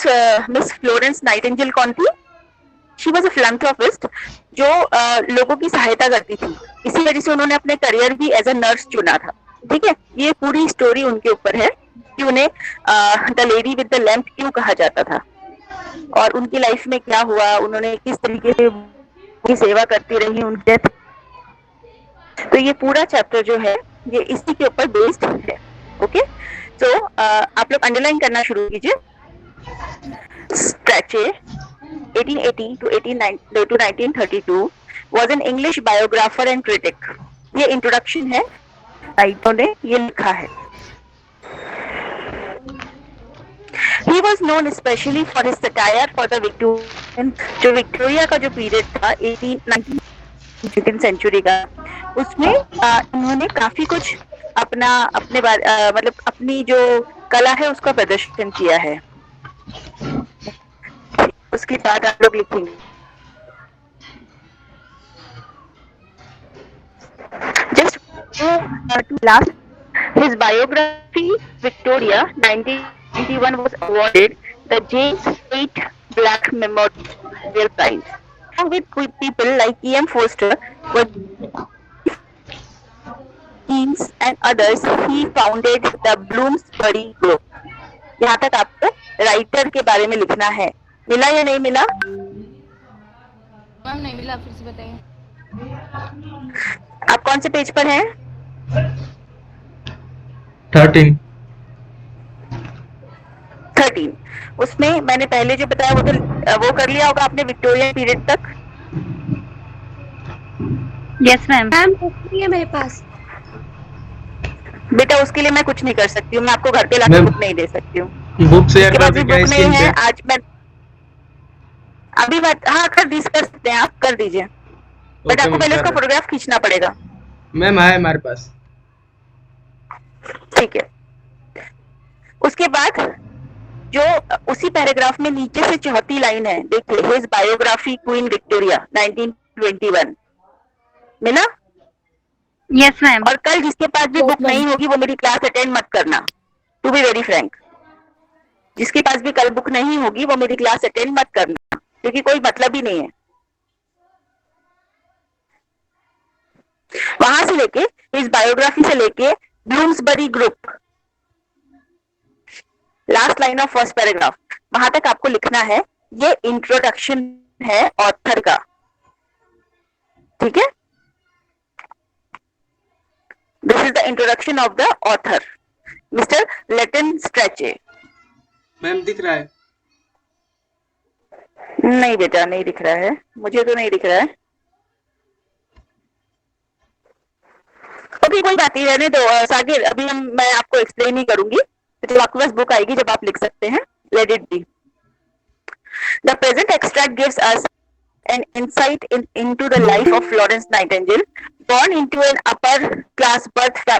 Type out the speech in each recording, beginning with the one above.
Miss Florence Nightingale कौन थी? She was a philanthropist जो लोगों की सहायता करती थी। इसी वजह से उन्होंने अपने करियर भी एज अ नर्स चुना था। ठीक है, ये पूरी स्टोरी उनके ऊपर है कि उन्हें the lady with the lamp क्यों कहा जाता था और उनकी लाइफ में क्या हुआ, उन्होंने किस तरीके से की सेवा करती रही उनके। तो ये पूरा चैप्टर जो है ये इसी के ऊपर बेस्ड है। ओके, तो आप लोग अंडरलाइन करना शुरू कीजिए। स्ट्रैचे 1880 to 1932 was an English biographer and critic। ये इंट्रोडक्शन है, राइटर ने ये लिखा है। He was known especially for his satire for the Victorian, जो विक्टोरिया का जो पीरियड था 18th सेंचुरी का, उसमें उन्होंने काफी कुछ अपने मतलब अपनी जो कला है उसका प्रदर्शन किया है। उसके बाद आप लोग लिखेंगे just to last his biography Victoria 1991 was awarded the James Waite Black Memorial Prize. Along with people like E.M. Forster, Keynes and others, he founded the Bloomsbury Group. यहाँ तक आपको राइटर के बारे में लिखना है। मिला या नहीं मिला? मैम नहीं मिला, फिर से बताइए। आप कौन से पेज पर हैं? 13। उसमें मैंने पहले जो बताया वो कर लिया होगा आपने विक्टोरियन पीरियड तक। Yes ma'am. मैम है मेरे पास। बेटा उसके लिए मैं कुछ नहीं कर सकती हूँ, मैं आपको घर पे लाके बुक नहीं दे सकती हूँ। बुक शेयर कर बुक नहीं है आज मैं अभी बात हाँ कर सकते हैं, आप कर दीजिए। बट आपको पहले उसका फोटोग्राफ खींचना पड़ेगा। मैम है हमारे पास। ठीक है, उसके बाद जो उसी पैराग्राफ में नीचे से चौथी लाइन है, देखिए हिज बायोग्राफी क्वीन विक्टोरिया 1921 मिला? Yes ma'am. और कल जिसके पास भी बुक नहीं होगी वो मेरी क्लास अटेंड मत करना, टू बी वेरी फ्रैंक। जिसके पास भी कल बुक नहीं होगी वो मेरी क्लास अटेंड मत करना, क्योंकि कोई मतलब ही नहीं है। वहां से लेके इस बायोग्राफी से लेके Bloomsbury group, last line of first paragraph, वहां तक आपको लिखना है। ये इंट्रोडक्शन है ऑथर का, ठीक है? This is the introduction of the author mister Lytton Strachey. Ma'am दिख रहा है? नहीं बेटा नहीं दिख रहा है, मुझे तो नहीं दिख रहा है। ओके कोई बात नहीं, रहने दो सागिर, अभी मैं आपको एक्सप्लेन नहीं करूंगी, तो जब आपके पास बुक आएगी जब आप लिख सकते हैं, let it be. The present extract gives us an insight into the life of Florence Nightingale. Born into an upper-class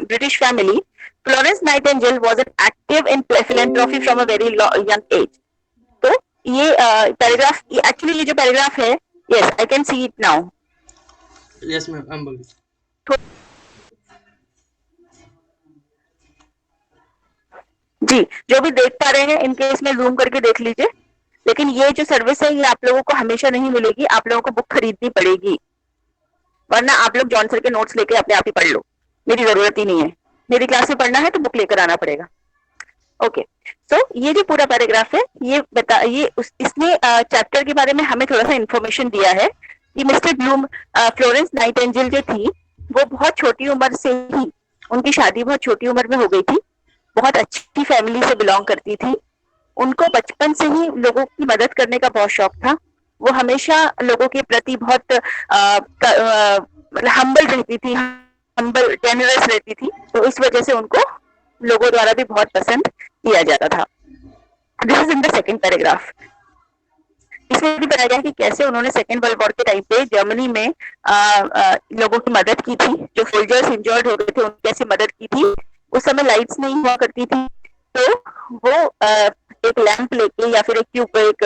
British family, Florence Nightingale was active in philanthropy from a very young age. तो ये paragraph, actually ये जो paragraph है, yes, I can see it now. Yes ma'am, I'm बोलिए। जी, जो भी देख पा रहे हैं इनके इसमें जूम करके देख लीजिए। लेकिन ये जो सर्विस है ये आप लोगों को हमेशा नहीं मिलेगी, आप लोगों को बुक खरीदनी पड़ेगी, वरना आप लोग जॉन सर के नोट्स लेके अपने आप ही पढ़ लो, मेरी जरूरत ही नहीं है। मेरी क्लास में पढ़ना है तो बुक लेकर आना पड़ेगा। ओके, सो ये जो पूरा पैराग्राफ है इसने चैप्टर के बारे में हमें थोड़ा सा इंफॉर्मेशन दिया है कि मिस्टर ब्लूम, फ्लोरेंस नाइटिंगेल जो थी वो बहुत छोटी उम्र से ही, उनकी शादी बहुत छोटी उम्र में हो गई थी, बहुत अच्छी फैमिली से बिलोंग करती थी। उनको बचपन से ही लोगों की मदद करने का बहुत शौक था। वो हमेशा लोगों के प्रति बहुत हम्बल रहती थी, हम्बल जेनरस रहती थी, तो इस वजह से उनको लोगों द्वारा भी बहुत पसंद किया जाता था। This is in the second paragraph. इसमें भी बताया गया कि कैसे उन्होंने सेकेंड वर्ल्ड वॉर के टाइम पे जर्मनी में लोगों की मदद की थी, जो सोल्जर्स इंजर्ड हो गए थे उनकी कैसे मदद की थी। उस समय लाइट्स नहीं हुआ करती थी, तो वो एक लैंप लेके या फिर एक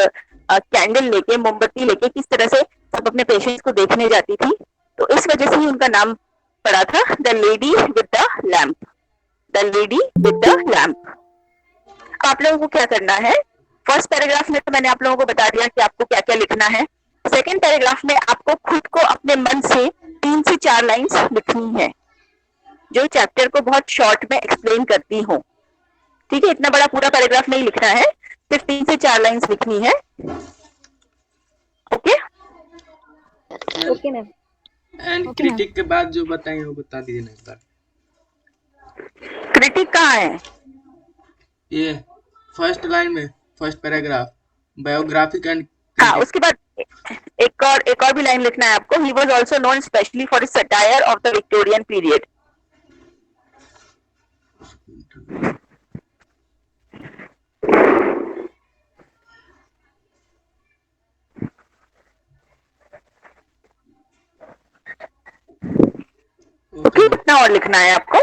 कैंडल लेके, मोमबत्ती लेके किस तरह से सब अपने पेशेंट्स को देखने जाती थी। तो इस वजह से ही उनका नाम पड़ा था the lady with the lamp, the lady with the lamp. आप लोगों को क्या करना है, फर्स्ट पैराग्राफ में तो मैंने आप लोगों को बता दिया कि आपको क्या क्या लिखना है। सेकेंड पैराग्राफ में आपको खुद को अपने मन से 3 से 4 लाइन्स लिखनी है जो चैप्टर को बहुत शॉर्ट में एक्सप्लेन करती हो। ठीक है, इतना बड़ा पूरा पैराग्राफ नहीं लिखना है, सिर्फ 3 से 4 लाइन्स लिखनी है। Okay okay ma'am. And Okay, critic के बाद जो बताएंगे वो बता दीजिए ना एक बार। क्रिटिक कहाँ है? ये फर्स्ट लाइन में, फर्स्ट पैराग्राफ, बायोग्राफिक एंड हाँ, उसके बाद एक और भी लाइन लिखना है आपको। He was also known specially for satire of the Victorian period. Okay, इतना और लिखना है आपको।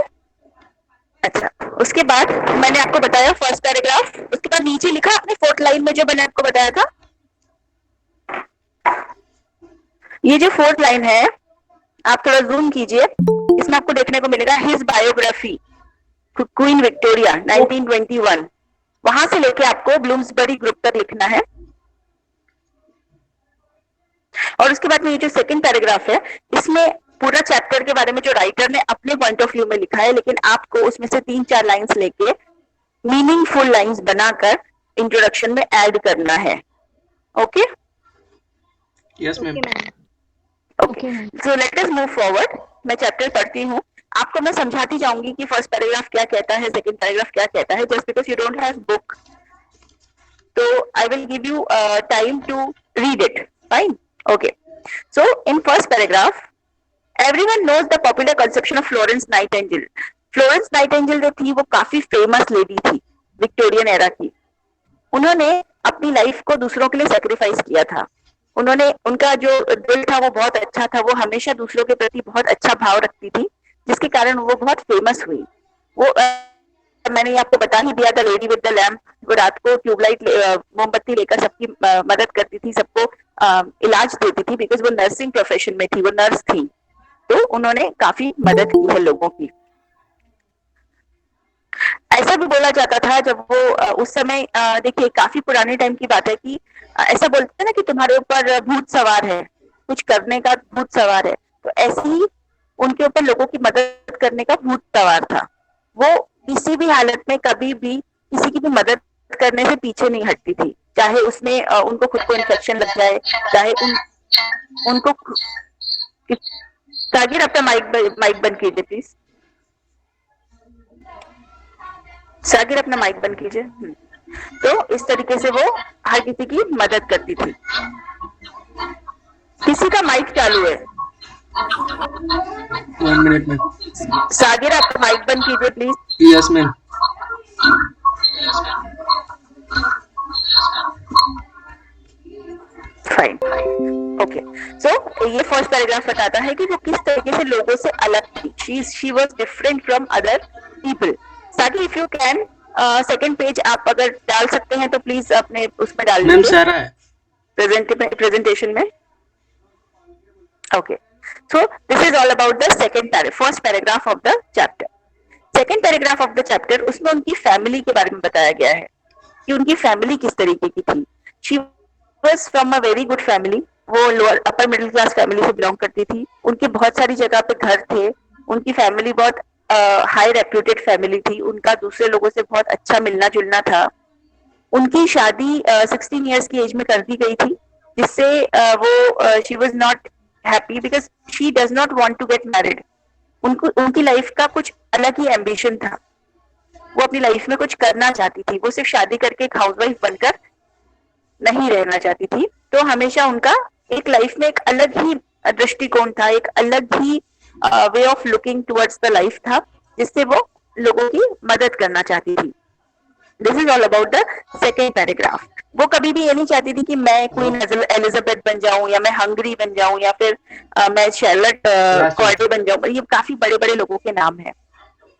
अच्छा, उसके बाद मैंने आपको बताया फर्स्ट पैराग्राफ, उसके बाद नीचे लिखा आपने फोर्थ लाइन में जो मैंने आपको बताया था। ये जो फोर्थ लाइन है, आप थोड़ा जूम कीजिए, इसमें आपको देखने को मिलेगा हिज बायोग्राफी क्वीन विक्टोरिया 1921। वहां से लेके आपको ब्लूम्सबरी ग्रुप तक लिखना है। और उसके बाद में ये जो सेकंड पैराग्राफ है, इसमें पूरा चैप्टर के बारे में जो राइटर ने अपने पॉइंट ऑफ व्यू में लिखा है, लेकिन आपको उसमें से 3-4 लाइंस लेके मीनिंगफुल लाइंस बनाकर इंट्रोडक्शन में ऐड करना है। Okay yes okay ma'am. Ma'am. Okay, so let us move forward. मैं चैप्टर पढ़ती हूँ, आपको मैं समझाती जाऊंगी कि फर्स्ट पैराग्राफ क्या कहता है, सेकंड पैराग्राफ क्या कहता है। Just because you don't have book, तो I will give you time to read it. Fine, okay. So in first paragraph, everyone knows the popular conception of Florence Nightingale. Florence Nightingale जो थी वो काफी famous lady थी Victorian era की। उन्होंने अपनी life को दूसरों के लिए सेक्रीफाइस किया था। उन्होंने, उनका जो दिल था वो बहुत अच्छा था, वो हमेशा दूसरों के प्रति बहुत अच्छा भाव रखती थी, जिसके कारण वो बहुत फेमस हुई। वो मैंने आपको बता ही दिया था, लेडी विद द लैम्प। वो रात को ट्यूबलाइट मोमबत्ती लेकर सबकी मदद करती थी, सबको इलाज देती थी, बिकॉज वो नर्सिंग प्रोफेशन में थी, वो नर्स थी, तो उन्होंने काफी मदद की है लोगों की। ऐसा भी बोला जाता था जब वो उस समय, देखिए काफी पुराने टाइम की बात है कि ऐसा बोलते हैं ना कि तुम्हारे ऊपर भूत सवार है, कुछ करने का भूत सवार है, तो ऐसे ही उनके ऊपर लोगों की मदद करने का भूत सवार था। वो किसी भी हालत में कभी भी किसी की भी मदद करने से पीछे नहीं हटती थी, चाहे उसमें उनको खुद को इन्फेक्शन लग जाए, चाहे उनको। सागिर, अपना माइक बंद कीजिए प्लीज। सागिर, अपना माइक बंद कीजिए। तो इस तरीके से वो हर किसी की मदद करती थी। किसी का माइक चालू है? 1 मिनट में। सागिर, अपना माइक बंद कीजिए please. Yes ma'am. Fine, okay. So ये फर्स्ट पैराग्राफ बताता है कि वो किस तरीके से लोगों से अलग थी। She was different from other people. सागिर, if you can second page आप अगर डाल सकते हैं तो प्लीज अपने उसमें डाल मैम दीजिए, सारा है प्रेजेंटेशन में। Okay, so this is all about the first paragraph of the chapter. Second paragraph of the chapter, उसमें उनकी फैमिली के बारे में बताया गया है कि उनकी फैमिली किस तरीके की थी। She was from a very good family. वो lower upper middle class family से बिलोंग करती थी। उनके बहुत सारी जगह पे घर थे। उनकी फैमिली बहुत हाई रेप्यूटेड फैमिली थी। उनका दूसरे लोगों से बहुत अच्छा मिलना जुलना था। उनकी शादी 16 इयर्स की एज में कर दी गई थी, जिससे वो she was not happy because she does not want to get married. उनकी लाइफ का कुछ अलग ही एम्बिशन था। वो अपनी लाइफ में कुछ करना चाहती थी। वो सिर्फ शादी करके एक हाउसवाइफ बनकर नहीं रहना चाहती थी। तो हमेशा उनका एक लाइफ में एक अलग ही दृष्टिकोण था, एक अलग ही way of looking towards the life था, जिससे वो लोगों की मदद करना चाहती थी। This is all about the second paragraph. वो कभी भी ये नहीं चाहती थी कि मैं क्वीन एलिजाबेथ बन जाऊं, या मैं हंगरी बन जाऊं, या फिर मैं शार्लेट कॉर्डे बन जाऊं। ये काफी बड़े बड़े लोगों के नाम है,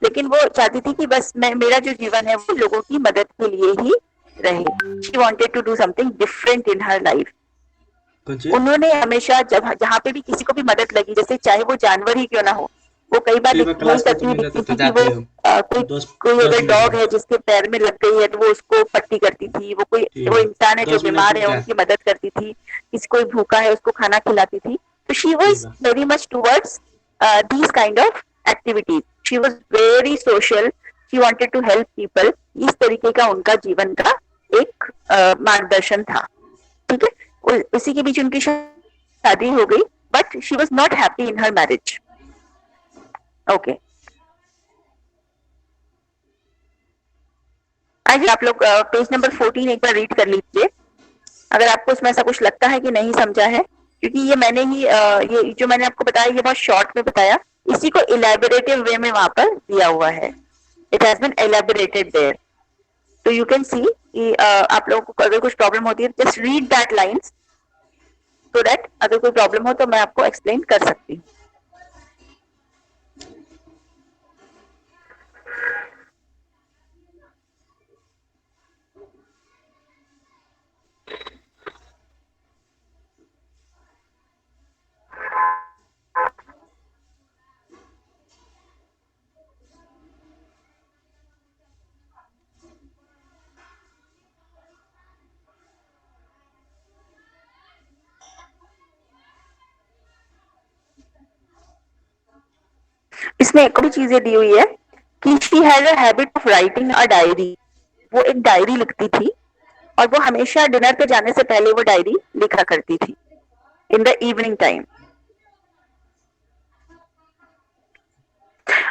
लेकिन वो चाहती थी कि बस मेरा जो जीवन है वो लोगों की मदद के लिए ही रहे। She wanted to do something different in her life. उन्होंने हमेशा जहाँ पे भी किसी को भी मदद लगी, जैसे चाहे वो जानवर ही क्यों ना हो, वो कई बार कई बार यही क्लास करती खत्म हुई हो जाता दिखती तो थी कि जाते वो हैं हम, कोई दस कोई दस अगर मिनट डॉग में। है जिसके पैर में लग गई है तो वो उसको पट्टी करती थी, वो कोई ठीक वो है, इंसान है जो 10 मिनट बीमार रुक है जा। उनकी मदद करती थी, किसी कोई भूखा है उसको खाना खिलाती थी। तो शी ठीक वॉज है। Very much towards these kind of activities, she was very social, she wanted to help people. इस तरीके का उनका जीवन का एक मार्गदर्शन था। ठीक है, उसी के बीच उनकी शादी हो गई, but she was not happy in her marriage. Okay, आज आप लोग पेज नंबर 14 एक बार रीड कर लीजिए, अगर आपको उसमें ऐसा कुछ लगता है कि नहीं समझा है, क्योंकि ये मैंने ही ये जो मैंने आपको बताया ये बहुत शॉर्ट में बताया, इसी को इलेबोरेटिव वे में वहां पर दिया हुआ है। It has been elaborated there, तो यू कैन सी कि आप लोगों को अगर कुछ प्रॉब्लम होती है just read that lines, so that अगर कोई प्रॉब्लम हो तो मैं आपको एक्सप्लेन कर सकती हूँ। इसमें एक और चीजें दी हुई है कि she has a habit of writing a diary, वो एक डायरी लिखती थी और वो हमेशा डिनर पे जाने से पहले वो डायरी लिखा करती थी in the evening time.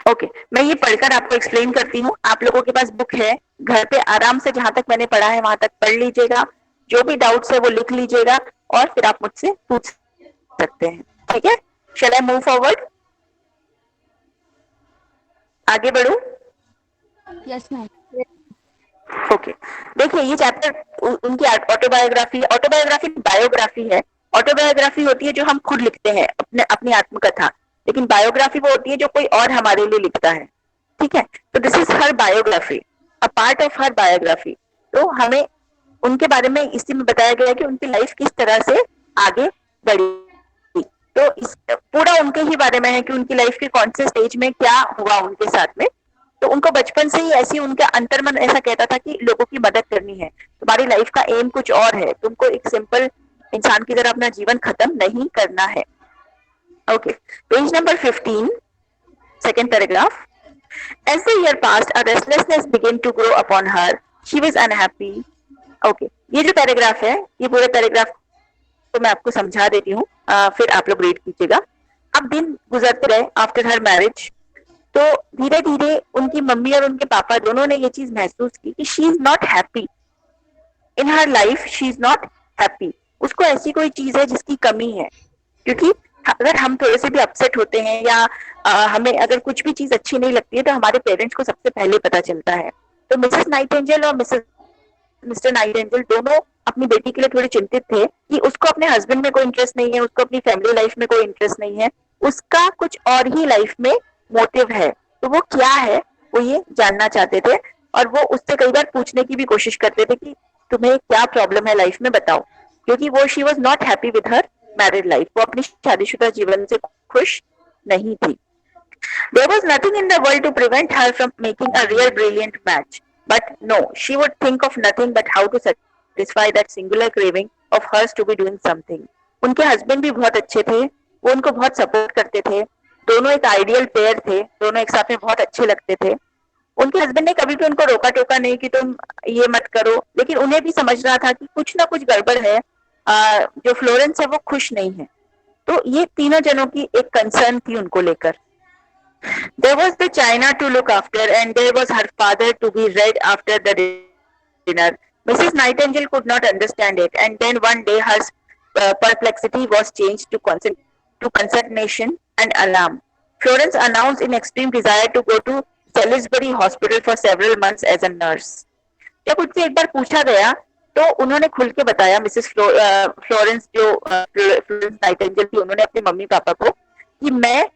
Okay, मैं ये पढ़कर आपको एक्सप्लेन करती हूँ। आप लोगों के पास बुक है, घर पे आराम से जहां तक मैंने पढ़ा है वहां तक पढ़ लीजिएगा, जो भी डाउट्स है वो लिख लीजिएगा और फिर आप मुझसे पूछ सकते हैं। ठीक है, शैल आई मूव फॉरवर्ड, आगे बढ़ू? Yes ma'am. ओके, देखिए ये चैप्टर उनकी ऑटोबायोग्राफी, ऑटोबायोग्राफी बायोग्राफी है। ऑटोबायोग्राफी होती है जो हम खुद लिखते हैं, अपने अपनी आत्मकथा, लेकिन बायोग्राफी वो होती है जो कोई और हमारे लिए लिखता है। ठीक है, तो this is her biography, a part of her biography. तो हमें उनके बारे में इसी में बताया गया है कि उनकी लाइफ किस तरह से आगे बढ़ी। तो इस पूरा उनके ही बारे में है कि उनकी लाइफ के कौन से स्टेज में क्या हुआ उनके साथ में। तो उनको बचपन से ही ऐसी उनका अंतर्मन ऐसा कहता था कि लोगों की मदद करनी है, तुम्हारी लाइफ का एम कुछ और है, तुमको एक सिंपल इंसान की तरह अपना जीवन खत्म नहीं करना है। Okay, page number 15, second paragraph. As the year passed, a restlessness began to grow upon her. She was unhappy. Okay, ये जो पैराग्राफ है, ये पूरे पैराग्राफ को मैं आपको समझा देती हूँ, फिर आप लोग रीड कीजिएगा। अब दिन गुजरते रहे आफ्टर हर मैरिज, तो धीरे धीरे उनकी मम्मी और उनके पापा दोनों ने ये चीज महसूस की कि she is not happy in her life, she is not happy. उसको ऐसी कोई चीज है जिसकी कमी है, क्योंकि अगर हम थोड़े से भी अपसेट होते हैं या हमें अगर कुछ भी चीज अच्छी नहीं लगती है तो हमारे पेरेंट्स को सबसे पहले पता चलता है। तो मिसेस नाइटिंगेल और मिस्टर नाइटिंगेल दोनों अपनी बेटी के लिए थोड़े चिंतित थे कि उसको अपने हस्बैंड में कोई इंटरेस्ट नहीं है, उसको अपनी फैमिली लाइफ में कोई इंटरेस्ट नहीं है, उसका कुछ और ही लाइफ में मोटिव है। तो वो क्या है वो ये जानना चाहते थे और वो उससे कई बार पूछने की भी कोशिश करते थे कि तुम्हें क्या प्रॉब्लम है लाइफ में, बताओ, क्योंकि वो she was not happy with her married life, वो अपनी शादीशुदा जीवन से खुश नहीं थी। There was nothing in the world to prevent her from making a real brilliant match. But no, she would think of nothing but how to satisfy that singular craving of hers to be doing something. उनके husband भी बहुत अच्छे थे, वो उनको बहुत support करते थे, दोनों एक आइडियल पेयर थे, दोनों एक साथ में बहुत अच्छे लगते थे। उनके हस्बैंड ने कभी भी उनको रोका टोका नहीं कि तुम ये मत करो, लेकिन उन्हें भी समझना था कि कुछ ना कुछ गड़बड़ है, जो फ्लोरेंस है वो खुश नहीं है। तो ये तीनों जनों की एक कंसर्न थी उनको लेकर। There was the china to look after, and there was her father to be read after the dinner. Mrs. Nightingale could not understand it, and then one day her perplexity was changed to consternation and alarm. Florence announced in extreme desire to go to Salisbury Hospital for several months as a nurse. जब उनसे एक बार पूछा गया तो उन्होंने खुल के बताया, मिसेस फ्लोरेंस जो फ्लोरेंस नाइटिंगेल थी, उन्होंने अपने मम्मी पापा को कि मैं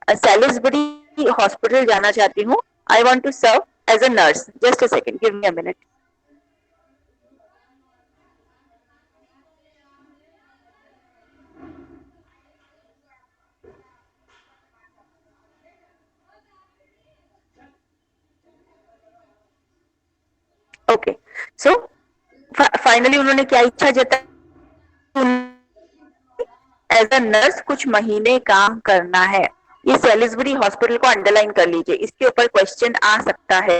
सैलिसबरी हॉस्पिटल जाना चाहती हूँ, I want to serve as a nurse, just a second, give me a minute. Finally उन्होंने क्या इच्छा जताई, एज अ नर्स कुछ महीने काम करना है। ये सेलिसबरी हॉस्पिटल को अंडरलाइन कर लीजिए, इसके ऊपर क्वेश्चन आ सकता है।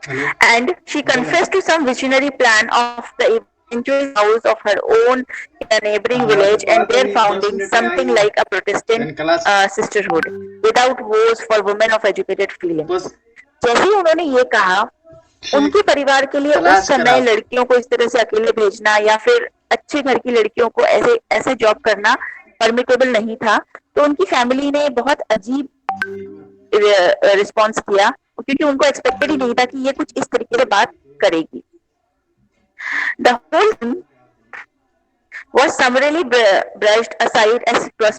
Hello And she confessed to some visionary plan of the eventual house of her own in a neighboring village, and there founding something like a Protestant class sisterhood without woes for women of educated feeling. बस जैसे ही उन्होंने ये कहा, उनके परिवार के लिए उस तलाश समय करा। लड़कियों को इस तरह से अकेले भेजना या फिर अच्छे घर की लड़कियों को ऐसे ऐसे जॉब करना परमिटेबल नहीं था। तो उनकी फैमिली ने बहुत अजीब रिस्पॉन्स किया, क्योंकि उनको एक्सपेक्टेड ही नहीं था कि ये कुछ इस तरीके से बात करेगी। The whole thing was summarily brushed aside as it was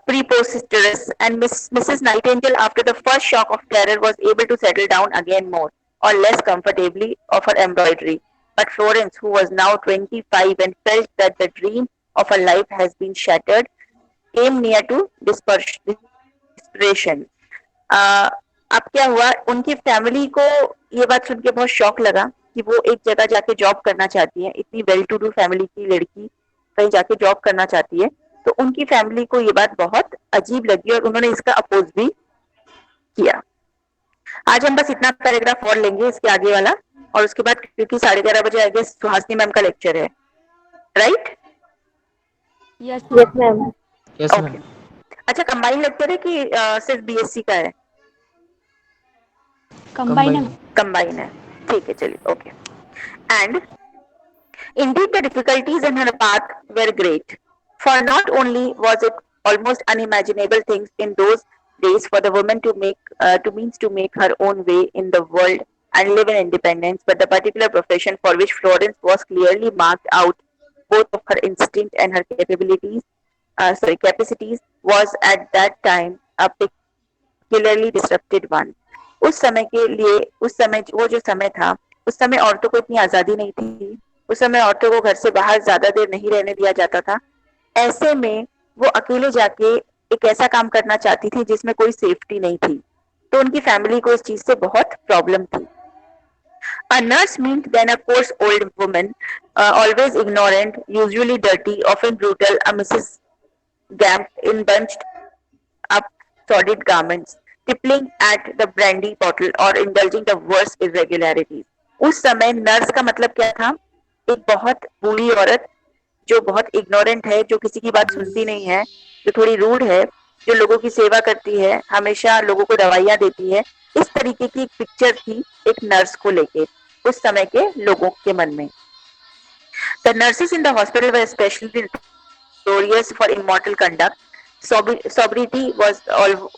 preposterous, and Mrs. Nightingale, after the first shock of terror, was able to settle down again more or less comfortably of her embroidery. But Florence, who was now 25 and felt that the dream of her life has been shattered, came near to desperation. अब क्या हुआ, उनकी family को ये बात सुन के बहुत shock लगा कि वो एक जगह जाके जॉब करना चाहती है। इतनी वेल टू डू फैमिली की लड़की कहीं जाके जॉब करना चाहती है, तो उनकी फैमिली को ये बात बहुत अजीब लगी और उन्होंने इसका अपोज भी किया। आज हम बस इतना पैराग्राफ और लेंगे इसके आगे वाला, और उसके बाद क्योंकि 11:30 बजे आई गेस सुहासिनी मैम का लेक्चर है, right? Yes ma'am. Yes okay, अच्छा कंबाइन लेक्चर है कि सिर्फ बीएससी का है? कंबाइन है। कंबाइन है, ठीक है, चलिए, okay. And indeed the difficulties in her path were great, for not only was it almost unimaginable things in those days for the woman to make her own way in the world and live in independence, but the particular profession for which Florence was clearly marked out both of her instinct and her capacities was at that time a particularly disrupted one. उस समय के लिए, उस समय वो जो समय था, उस समय औरतों को इतनी आजादी नहीं थी, उस समय औरतों को घर से बाहर ज्यादा देर नहीं रहने दिया जाता था। ऐसे में वो अकेले जाके एक ऐसा काम करना चाहती थी जिसमें कोई सेफ्टी नहीं थी, तो उनकी फैमिली को इस चीज से बहुत प्रॉब्लम थी। A nurse meant then a coarse old woman, always ignorant, usually dirty, often brutal, a Mrs. Gamp in bunched up sordid garments, tippling at the brandy bottle or indulging the worst irregularities. उस समय nurse का मतलब क्या था? एक बहुत बुरी औरत जो बहुत इग्नोरेंट है, जो किसी की बात सुनती नहीं है, जो थोड़ी रूड है, जो लोगों की सेवा करती है, हमेशा लोगों को दवाइयां देती है, इस तरीके की एक पिक्चर थी एक नर्स को लेके उस समय के लोगों के मन में। The nurses in the hospital were especially notorious for immortal conduct. Sobriety was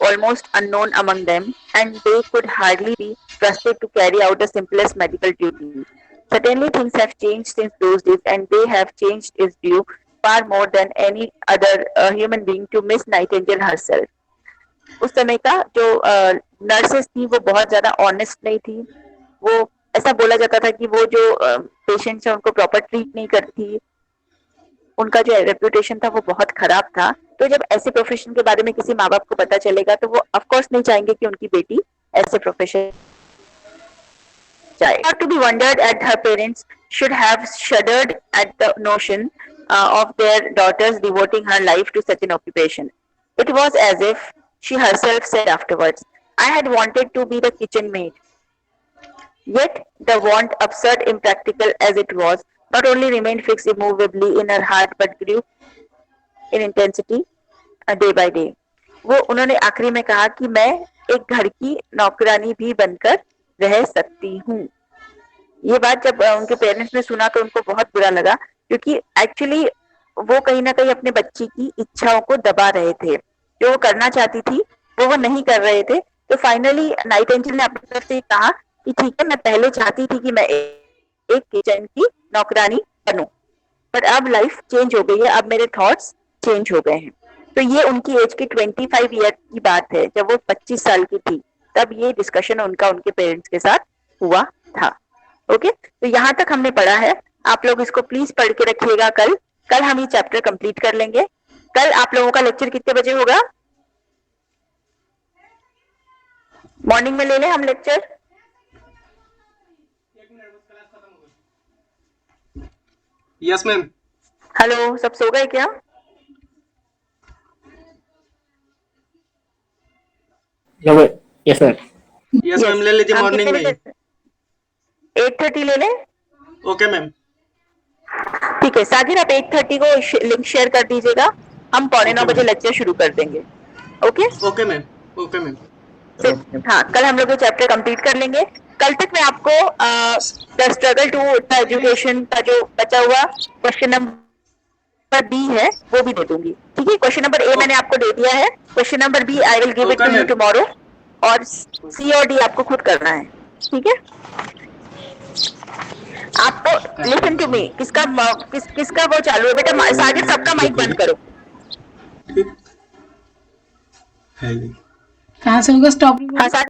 almost unknown among them, and they could hardly be trusted to carry out the simplest medical duties. Certainly things have changed since those days, and they have changed is due far more than any other human being to Miss Nightingale herself. उस समय का जो nurses थी वो बहुत ज्यादा honest नहीं थी। वो ऐसा बोला जाता था कि वो जो पेशेंट्स है उनको प्रॉपर ट्रीट नहीं करती, उनका जो रेपुटेशन था वो बहुत खराब था। तो जब ऐसे प्रोफेशन के बारे में किसी माँ बाप को पता चलेगा तो वो ऑफ कोर्स नहीं चाहेंगे कि उनकी बेटी ऐसे प्रोफेशन जाए। Not to be wondered at her parents should have shuddered at the notion of their daughters devoting her life to such an occupation. It was as if she herself said afterwards, "I had wanted to be the kitchen maid." Yet the want, absurd, impractical as it was, not only remained fixed immovably in her heart but grew in intensity day by day. वो उन्होंने आखिरी में कहा कि मैं एक घर की नौकरानी भी बनकर रह सकती हूँ। ये बात जब उनके पेरेंट्स ने सुना तो उनको बहुत बुरा लगा, क्योंकि एक्चुअली वो कहीं ना कहीं अपने बच्ची की इच्छाओं को दबा रहे थे। जो वो करना चाहती थी वो नहीं कर रहे थे। तो फाइनली नाइटिंगेल ने अपनी तरफ से कहा कि ठीक है, मैं पहले चाहती थी कि मैं एक किचन की नौकरानी बनूं, पर अब लाइफ चेंज हो गई है, अब मेरे थॉट्स चेंज हो गए हैं। तो ये उनकी एज की 25 ईयर की बात है, जब वो 25 साल की थी तब ये डिस्कशन उनका उनके पेरेंट्स के साथ हुआ था। ओके, तो यहाँ तक हमने पढ़ा है। आप लोग इसको प्लीज पढ़ के रखिएगा। कल हम ये चैप्टर कंप्लीट कर लेंगे। कल आप लोगों का लेक्चर कितने बजे होगा? मॉर्निंग में ले लें हम लेक्चर? Yes ma'am. हेलो, सब सो गए क्या? Yes ma'am. यस मैम, ले लीजिए हम मॉर्निंग कितने में। बजे? 8:30 ले लें? Okay ma'am. ठीक है साजिद, आप 8:30 को लिंक शेयर कर दीजिएगा, हम 8:45 ओके बजे मैम। लेक्चर शुरू कर देंगे। Okay, okay ma'am. Okay ma'am. फिर हाँ कल हम लोग ये चैप्टर कंप्लीट कर लेंगे। कल तक मैं आपको the struggle to the education का जो बचा हुआ क्वेश्चन नंबर बी है वो भी दे दूंगी। ठीक है, क्वेश्चन नंबर ए मैंने आपको दे दिया है, question number B I will give it okay to you ma'am. Tomorrow, और सी और डी आपको खुद करना है। ठीक है, आपको लिसन टू मी, किसका वो चालू है बेटा? साजिद सबका माइक बंद करो। ठीक है। कहाँ से होगा स्टॉप? हाँ साजिद